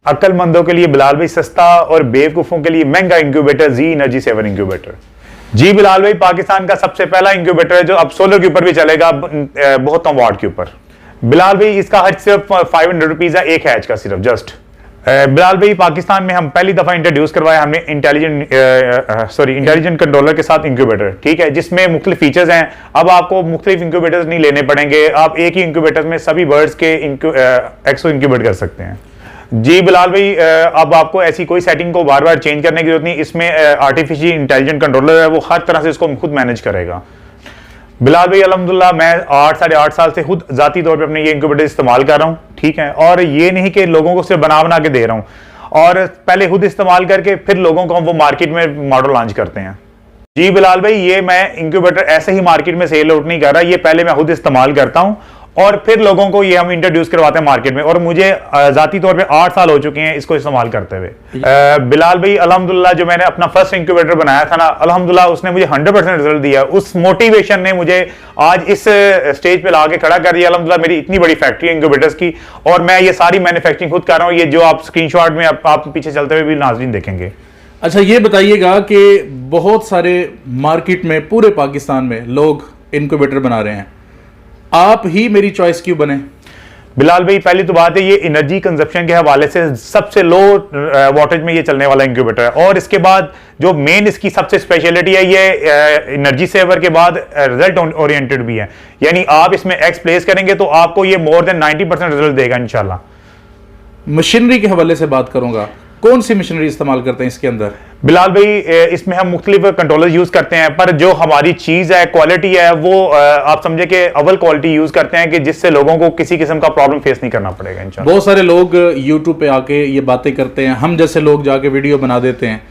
अक्लमंदों के लिए बिलाल भाई सस्ता और बेवकूफों के लिए महंगा इंक्यूबेटर जी एनर्जी 7 इंक्यूबेटर। जी बिलाल भाई पाकिस्तान का सबसे पहला इंक्यूबेटर है जो अब सोलर के ऊपर भी चलेगा, बहुत कम वाट के ऊपर। बिलाल भाई इसका हज सिर्फ 500 रुपीज है, एक हैच का सिर्फ जस्ट। बिलाल भाई पाकिस्तान में हम पहली दफा इंट्रोड्यूस करवाया हमने इंटेलिजेंट कंट्रोलर के साथ इंक्यूबेटर, ठीक है, जिसमें मुख्तलिफ फीचर्स हैं। अब आपको मुख्तलिफ इंक्यूबेटर्स नहीं लेने पड़ेंगे, आप एक ही इंक्यूबेटर में सभी बर्ड्स के एक्सो इंक्यूबेट कर सकते हैं। जी बिलाल भाई अब आपको ऐसी कोई सेटिंग को बार बार चेंज करने की जरूरत नहीं, इसमें आर्टिफिशियल इंटेलिजेंट कंट्रोलर है, वो हर तरह से इसको खुद मैनेज करेगा। बिलाल भाई अल्हम्दुलिल्लाह मैं 8-8.5 साल से खुद जाती तौर पे अपने ये इंक्यूबेटर इस्तेमाल कर रहा हूँ, ठीक है, और ये नहीं कि लोगों को सिर्फ बना के दे रहा हूँ, और पहले खुद इस्तेमाल करके फिर लोगों को हम वो मार्केट में मॉडल लॉन्च करते हैं। जी बिलाल भाई ये मैं इंक्यूबेटर ऐसे ही मार्केट में सेल आउट नहीं कर रहा, ये पहले मैं खुद इस्तेमाल करता हूँ और फिर लोगों को ये हम इंट्रोड्यूस करवाते हैं मार्केट में, और मुझे जाती तौर पे 8 साल हो चुके हैं इसको इस्तेमाल करते हुए। बिलाल भाई अल्हम्दुलिल्लाह जो मैंने अपना फर्स्ट इंक्यूबेटर बनाया था ना, अल्हम्दुलिल्लाह उसने मुझे 100% रिजल्ट दिया। उस मोटिवेशन ने मुझे आज इस स्टेज पे ला के खड़ा कर दिया। अल्हम्दुलिल्लाह मेरी इतनी बड़ी फैक्ट्री है इंक्यूबेटर्स की, और मैं ये सारी मैन्युफैक्चरिंग खुद कर रहा हूँ। ये जो आप स्क्रीनशॉट में आप पीछे चलते हुए भी नाज़रीन देखेंगे। अच्छा ये बताइएगा कि बहुत सारे मार्केट में पूरे पाकिस्तान में लोग इंक्यूबेटर बना रहे हैं, आप ही मेरी चॉइस क्यों बने? बिलाल भाई पहली तो बात है ये एनर्जी कंजप्शन के हवाले से सबसे लो वोल्टेज में ये चलने वाला इंक्यूबेटर है, और इसके बाद जो मेन इसकी सबसे स्पेशलिटी है ये एनर्जी सेवर के बाद रिजल्ट ओरिएंटेड भी है, यानी आप इसमें एक्स प्लेस करेंगे तो आपको ये मोर देन 90% रिजल्ट देगा इंशाल्लाह। मशीनरी के हवाले से बात करूंगा, कौन सी मशीनरी इस्तेमाल करते हैं इसके अंदर? बिलाल भाई इसमें हम मुख्तलिफ कंट्रोलर यूज करते हैं, पर जो हमारी चीज है क्वालिटी है वो आप समझे कि अव्वल क्वालिटी यूज करते हैं कि जिससे लोगों को किसी किस्म का प्रॉब्लम फेस नहीं करना पड़ेगा इंशाल्लाह। बहुत सारे लोग यूट्यूब पे आके ये बातें करते हैं, हम जैसे लोग जाके वीडियो बना देते हैं,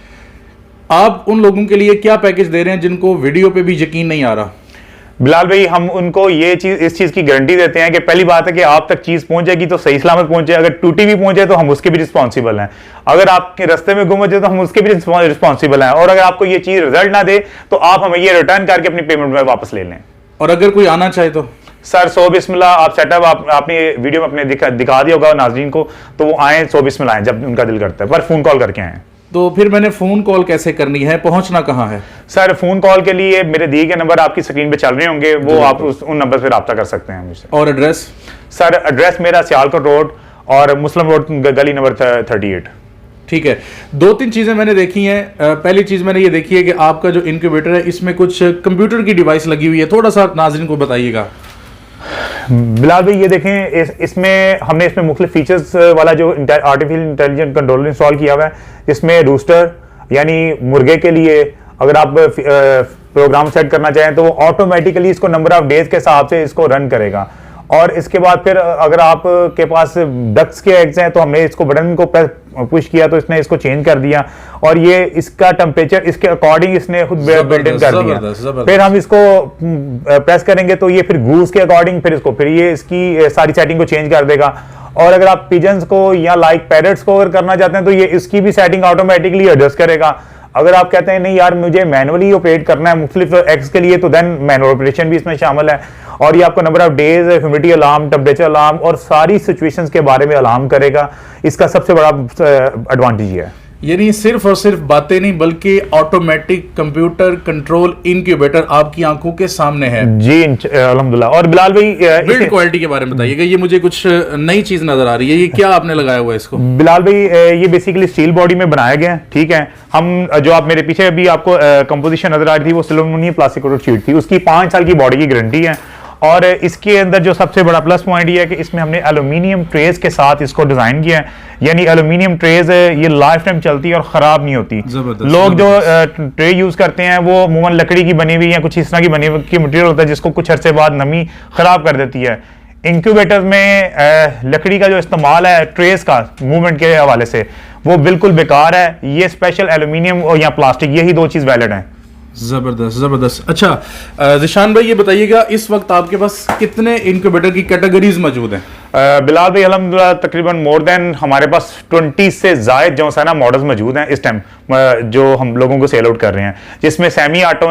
आप उन लोगों के लिए क्या पैकेज दे रहे हैं जिनको वीडियो पे भी यकीन नहीं आ रहा? बिलाल भाई हम उनको ये चीज इस चीज की गारंटी देते हैं कि पहली बात है कि आप तक चीज पहुंचेगी तो सही सलामत पहुंचे, अगर टूटी भी पहुंचे तो हम उसके भी रिस्पॉन्सिबल हैं, अगर आपके रास्ते में गुम हो जाए तो हम उसके भी रिस्पॉन्सिबल हैं, और अगर आपको ये चीज रिजल्ट ना दे तो आप हमें ये रिटर्न करके अपनी पेमेंट में वापस ले लें। और अगर कोई आना चाहे तो सर सो बिस्मिल्लाह आप सेटअप आपने वीडियो में अपने दिखा दिया होगा नाज़रीन को, तो वो आए सो बिस्मिल्लाह आए जब उनका दिल करता है, पर फोन कॉल करके आए। तो फिर मैंने फोन कॉल कैसे करनी है, पहुंचना कहाँ है? सर फोन कॉल के लिए मेरे दिए गए नंबर आपकी स्क्रीन पे चल रहे होंगे, वो आप उन नंबर पे रब्ता कर सकते हैं मुझसे। और एड्रेस? सर एड्रेस मेरा सियालकोट रोड और मुस्लिम रोड गली नंबर 38। ठीक है, 2-3 चीजें मैंने देखी हैं। पहली चीज मैंने ये देखी है कि आपका जो इंक्यूबेटर है इसमें कुछ कंप्यूटर की डिवाइस लगी हुई है, थोड़ा सा नाज़रीन को बताइएगा। बिलाल भाई ये देखें इसमें हमने इसमें मुख्तलिफ फीचर्स वाला जो आर्टिफिशियल इंटेलिजेंट कंट्रोलर इंस्टॉल किया हुआ है, इसमें रूस्टर यानी मुर्गे के लिए अगर आप प्रोग्राम सेट करना चाहें तो वो ऑटोमेटिकली इसको नंबर ऑफ डेज के हिसाब से इसको रन करेगा, और इसके बाद फिर अगर आप के पास डक्स के एग्स हैं तो हमने इसको बटन को पुश किया तो इसने इसको चेंज कर दिया, और ये इसका टेम्परेचर इसके अकॉर्डिंग इसने खुद बिल्ट इन कर दिया। फिर हम इसको प्रेस करेंगे तो ये फिर गूस के अकॉर्डिंग फिर ये इसकी सारी सेटिंग को चेंज कर देगा, और अगर आप पिजन्स को या लाइक पैरट्स को अगर करना चाहते हैं तो ये इसकी भी सेटिंग ऑटोमेटिकली एडजस्ट करेगा। अगर आप कहते हैं नहीं यार मुझे मैनुअली ऑपरेट करना है मुख्तलिफ एक्स के लिए, तो देन मैनुअल ऑपरेशन भी इसमें शामिल है, और ये आपको number of days, humidity alarm, temperature alarm और सारी सिचुएशंस के बारे में अलार्म करेगा। इसका सबसे बड़ा एडवांटेज है, यानी सिर्फ और सिर्फ बातें नहीं बल्कि ऑटोमेटिक कंप्यूटर कंट्रोल इंक्यूबेटर आपकी आंखों के सामने है। जी अल्हम्दुलिल्लाह। और बिलाल भाई बिल्ड क्वालिटी के बारे में बताइएगा, ये मुझे कुछ नई चीज नजर आ रही है, ये क्या आपने लगाया हुआ है इसको? बिलाल भाई ये बेसिकली स्टील बॉडी में बनाया गया है, ठीक है। हम जो आप मेरे पीछे अभी आपको कंपोजिशन नजर आ रही थी वो सिलोनियम प्लास्टिक शीट थी, उसकी 5 साल की बॉडी की गारंटी है, और इसके अंदर जो सबसे बड़ा प्लस पॉइंट ये है कि इसमें हमने एल्यूमिनियम ट्रेज के साथ इसको डिजाइन किया है, यानी एल्यूमिनियम ट्रेज ये लाइफ टाइम चलती है और खराब नहीं होती। लोग जो ट्रे यूज करते हैं वो अमूमन लकड़ी की बनी हुई या कुछ इस तरह की बनी हुई मटेरियल होता है जिसको कुछ अरसे बाद नमी खराब कर देती है। इंक्यूबेटर में लकड़ी का जो इस्तेमाल है ट्रेस का मूवमेंट के हवाले से वो बिल्कुल बेकार है, ये स्पेशल एल्यूमिनियम और या प्लास्टिक, यही 2 चीज वैलिड है। जबरदस्त जबरदस्त। अच्छा जिशान भाई, ये बताइएगा इस वक्त आपके पास कितने इंक्यूबेटर की कैटेगरीज मौजूद हैं? बिलाल भाई अल्हम्दुलिल्लाह तकरीबन मोर देन हमारे पास 20 से ज़ायद जो है ना मॉडल्स मौजूद हैं इस टाइम, जो हम लोगों को सेल आउट कर रहे हैं, जिसमें सेमी ऑटो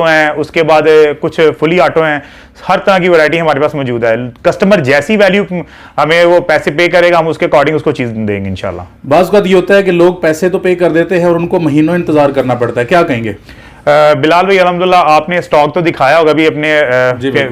हैं, उसके बाद कुछ फुली ऑटो हैं। हर तरह की वैरायटी हमारे पास मौजूद है। कस्टमर जैसी वैल्यू हमें वो पैसे पे करेगा, हम उसके अकॉर्डिंग उसको चीज़ देंगे इंशाल्लाह। बात ये होता है कि लोग पैसे तो पे कर देते हैं और उनको महीनों इंतजार करना पड़ता है, क्या कहेंगे? बिलाल भाई अल्हम्दुलिल्लाह आपने स्टॉक तो दिखाया होगा भी अपने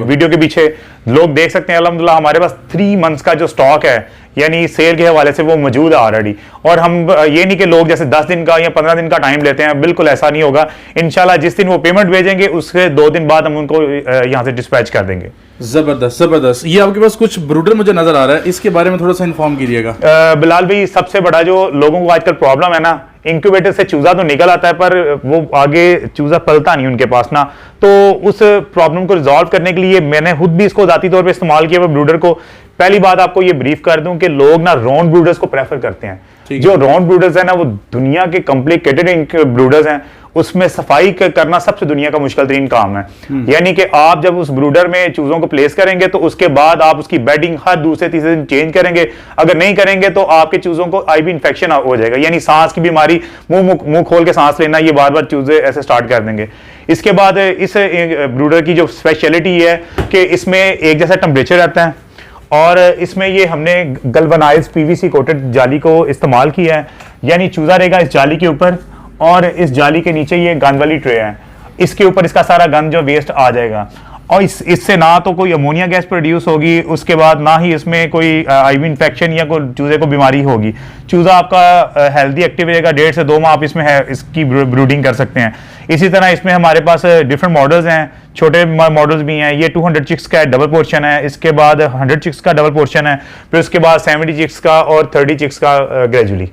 वीडियो के पीछे, लोग देख सकते हैं अल्हम्दुलिल्लाह हमारे पास 3 मंथ्स का जो स्टॉक है यानी सेल के हवाले से वो मौजूद है ऑलरेडी। और हम ये नहीं कि लोग जैसे 10 दिन का या 15 दिन का टाइम लेते हैं, बिल्कुल ऐसा नहीं होगा। इंशाल्लाह जिस दिन वो पेमेंट भेजेंगे उसके 2 दिन बाद हम उनको यहाँ से डिस्पैच कर देंगे। जबरदस्त जबरदस्त। ये आपके पास कुछ ब्रूडर मुझे नजर आ रहा है, इसके बारे में थोड़ा सा इन्फॉर्म कीजिएगा। बिलाल भाई सबसे बड़ा जो लोगों को आजकल प्रॉब्लम है ना, इंक्यूबेटर से चूजा तो निकल आता है पर वो आगे चूजा पलता नहीं उनके पास ना, तो उस प्रॉब्लम को रिजॉल्व करने के लिए मैंने खुद भी इसको जाती तौर पे इस्तेमाल किया हुआ ब्रूडर को। पहली बात आपको ये ब्रीफ कर दूं कि लोग ना राउंड ब्रूडर्स को प्रेफर करते हैं। जो राउंड ब्रूडर्स है ना वो दुनिया के कॉम्प्लिकेटेड ब्रूडर्स हैं, उसमें सफाई करना सबसे दुनिया का मुश्किल तरीन काम है। यानी कि आप जब उस ब्रूडर में चूजों को प्लेस करेंगे तो उसके बाद आप उसकी बेडिंग हर दूसरे तीसरे दिन चेंज करेंगे। अगर नहीं करेंगे तो आपके चूजों को आईबी इन्फेक्शन हो जाएगा, यानी सांस की बीमारी, मुंह खोल के सांस लेना, ये बार बार चूजे ऐसे स्टार्ट कर देंगे। इसके बाद इस ब्रूडर की जो स्पेशलिटी है कि इसमें एक जैसा टेम्परेचर रहता है और इसमें ये हमने गल्वनाइज्ड पीवीसी कोटेड जाली को इस्तेमाल किया है, यानी चूजा रहेगा इस जाली के ऊपर और इस जाली के नीचे ये गंद वाली ट्रे है, इसके ऊपर इसका सारा गंद जो वेस्ट आ जाएगा और इससे ना तो कोई अमोनिया गैस प्रोड्यूस होगी, उसके बाद ना ही इसमें कोई आईवी इन्फेक्शन या कोई चूजे को बीमारी होगी। चूजा आपका हेल्दी एक्टिव रहेगा, 1.5 से 2 माह आप इसमें इसकी ब्रूडिंग कर सकते हैं। इसी तरह इसमें हमारे पास डिफरेंट मॉडल्स हैं, छोटे मॉडल्स भी हैं। ये 200 चिक्स का डबल पोर्शन है, इसके बाद 100 चिक्स का डबल पोर्शन है, फिर उसके बाद 70 चिक्स का और 30 चिक्स का ग्रेजुअली।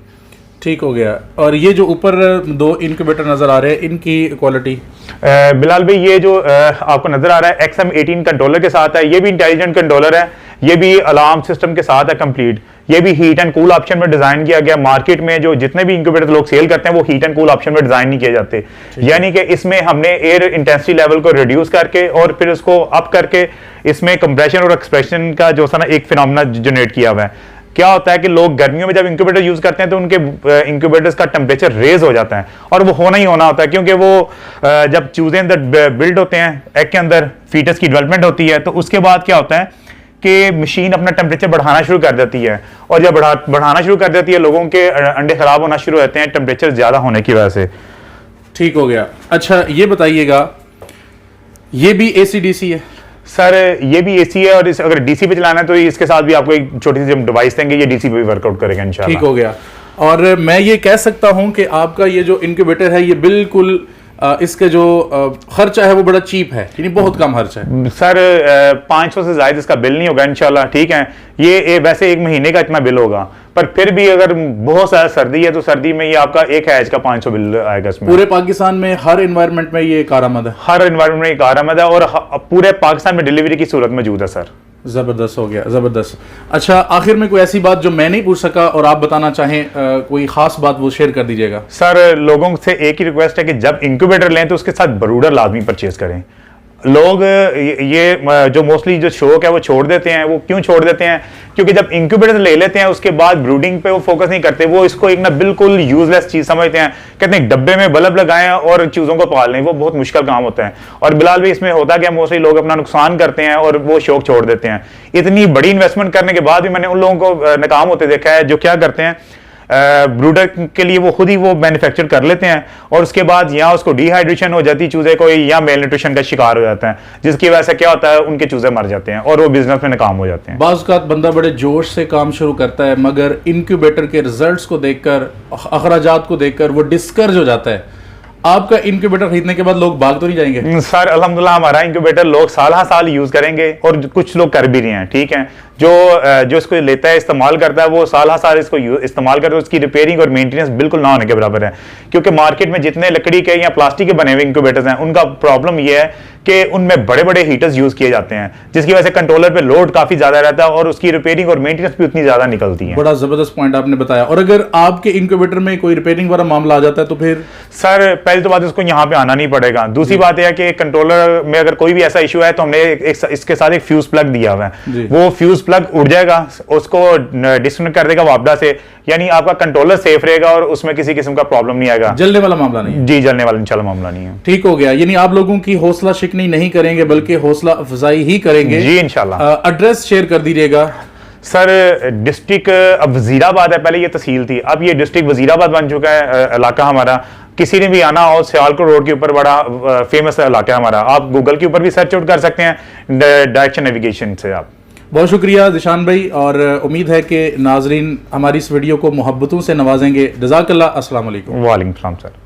ठीक हो गया। और ये जो ऊपर 2 इंक्यूबेटर नजर आ रहे हैं, इनकी क्वालिटी? बिलाल भाई ये जो आपको नजर आ रहा है XM18 कंट्रोलर के साथ है, ये भी इंटेलिजेंट कंट्रोलर है, ये भी अलार्म सिस्टम के साथ है कंप्लीट। ये भी हीट एंड कूल ऑप्शन में डिजाइन किया गया। मार्केट में जो जितने भी इंक्यूबेटर लोग सेल करते हैं वो हीट एंड कूल ऑप्शन में डिजाइन नहीं किए जाते, यानी कि इसमें हमने एयर इंटेंसिटी लेवल को रिड्यूस करके और फिर उसको अप करके इसमें कंप्रेशन और एक्सप्रेशन का जो सा ना एक फिनोमेना जनरेट किया हुआ है। क्या होता है कि लोग गर्मियों में जब इंक्यूबेटर यूज करते हैं तो उनके इंक्यूबेटर्स का टेम्परेचर रेज हो जाता है और वो होना ही होना होता है, क्योंकि वो जब चूजे अंदर बिल्ड होते हैं, एग के अंदर फीटस की डेवलपमेंट होती है, तो उसके बाद क्या होता है कि मशीन अपना टेम्परेचर बढ़ाना शुरू कर देती है और जब बढ़ाना शुरू कर देती है लोगों के अंडे खराब होना शुरू होते हैं टेम्परेचर ज्यादा होने की वजह से। ठीक हो गया। अच्छा ये बताइएगा, ये भी AC/DC है? सर ये भी AC है और अगर DC पे चलाना है तो इसके साथ भी आपको एक छोटी सी डिवाइस देंगे, ये DC पे भी वर्कआउट करेगा इंशाल्लाह। ठीक हो गया। और मैं ये कह सकता हूं कि आपका ये जो इंक्यूबेटर है ये बिल्कुल इसके जो खर्चा है वो बड़ा चीप है, यानी बहुत कम खर्चा है। सर 500 से ज्यादा इसका बिल नहीं होगा इंशाल्लाह, ठीक है। ये वैसे 1 महीने का इतना बिल होगा, पर फिर भी अगर बहुत ज्यादा सर्दी है तो सर्दी में ये आपका 1 हैज का 500 बिल आएगा इसमें। पूरे पाकिस्तान में हर एनवायरनमेंट में ये कारआमद है? हर एनवायरनमेंट में ये कारआमद है और पूरे पाकिस्तान में डिलीवरी की सूरत मौजूद है सर। जबरदस्त हो गया, जबरदस्त। अच्छा आखिर में कोई ऐसी बात जो मैं नहीं पूछ सका और आप बताना चाहें, कोई खास बात वो शेयर कर दीजिएगा। सर लोगों से एक ही रिक्वेस्ट है कि जब इंक्यूबेटर लें तो उसके साथ ब्रूडर लाजमी परचेज करें। लोग ये जो मोस्टली जो शौक है वो छोड़ देते हैं। वो क्यों छोड़ देते हैं? क्योंकि जब इंक्यूबेटर ले लेते हैं उसके बाद ब्रूडिंग पे वो फोकस नहीं करते, वो इसको एक ना बिल्कुल यूजलेस चीज समझते हैं। कहते हैं डब्बे में बल्ब लगाएं और चूजों को पाल लें, वो बहुत मुश्किल काम होता है। और बिलाल भी इसमें होता क्या, मोस्टली लोग अपना नुकसान करते हैं और वो शौक छोड़ देते हैं। इतनी बड़ी इन्वेस्टमेंट करने के बाद भी मैंने उन लोगों को नाकाम होते देखा है जो क्या करते हैं, ब्रूडर के लिए वो खुद ही वो मैन्युफैक्चर कर लेते हैं और उसके बाद या उसको डिहाइड्रेशन हो जाती चूजे को या मेल न्यूट्रिशन का शिकार हो जाता है, जिसकी वजह से क्या होता है उनके चूजे मर जाते हैं और वो बिजनेस में नाकाम हो जाते हैं। बाज़ बंदा बड़े जोश से काम शुरू करता है मगर इंक्यूबेटर के रिजल्ट्स को देखकर, अखराजात को देखकर वो डिस्करेज हो जाता है। आपका इंक्यूबेटर खरीदने के बाद लोग भाग तो नहीं जाएंगे? सर अल्हम्दुलिल्लाह हमारा इंक्यूबेटर लोग साल हर साल यूज करेंगे और कुछ लोग कर भी रहे हैं, ठीक है। जो इसको लेता है, इस्तेमाल करता है, वो साल हर साल इसको इस्तेमाल करता है। उसकी रिपेयरिंग और मेंटेनेंस बिल्कुल ना होने के बराबर है, क्योंकि मार्केट में जितने लकड़ी के या प्लास्टिक के बने हुए इंक्यूबेटर्स हैं उनका प्रॉब्लम ये है कि उनमें बड़े बड़े हीटर्स यूज किए जाते हैं, जिसकी वजह से कंट्रोलर पे लोड काफी ज्यादा रहता है और उसकी रिपेयरिंग और मेंटेनेंस भी उतनी ज्यादा निकलती है। बड़ा जबरदस्त पॉइंट आपने बताया। और अगर आपके इनक्यूबेटर में कोई रिपेयरिंग वाला मामला आ जाता है तो फिर? सर पहले तो बात उसको यहाँ पे आना नहीं पड़ेगा। दूसरी बात यह है कि कंट्रोलर में अगर कोई भी ऐसा इशू है तो हमने इसके साथ एक फ्यूज प्लग दिया हुआ है, वो फ्यूज प्लग उड़ जाएगा, उसको डिस्कनेक्ट कर देगा वापडा से, यानी आपका कंट्रोलर सेफ रहेगा और उसमें किसी किस्म का प्रॉब्लम नहीं आएगा। जलने वाला मामला नहीं? जी, जलने वाला इंशाल्लाह मामला नहीं है। ठीक हो गया, यानी आप लोगों की हौसला शिकनी नहीं करेंगे बल्कि हौसला अफजाई ही करेंगे। जी इंशाल्लाह। एड्रेस शेयर कर दीजिएगा। सर डिस्ट्रिक्ट अब वजीराबाद है, पहले ये तहसील थी, अब ये डिस्ट्रिक्ट वजीराबाद बन चुका है इलाका हमारा। किसी ने भी आना हो, सियालकोट रोड के ऊपर बड़ा फेमस इलाका है हमारा, आप गूगल के ऊपर भी सर्च आउट कर सकते हैं डायरेक्शन नेविगेशन से। आप बहुत शुक्रिया जिशान भाई, और उम्मीद है कि नाजरीन हमारी इस वीडियो को मोहब्बतों से नवाजेंगे। जज़ाकल्लाह। अस्सलाम वालेकुम। वालेकुम सलाम सर।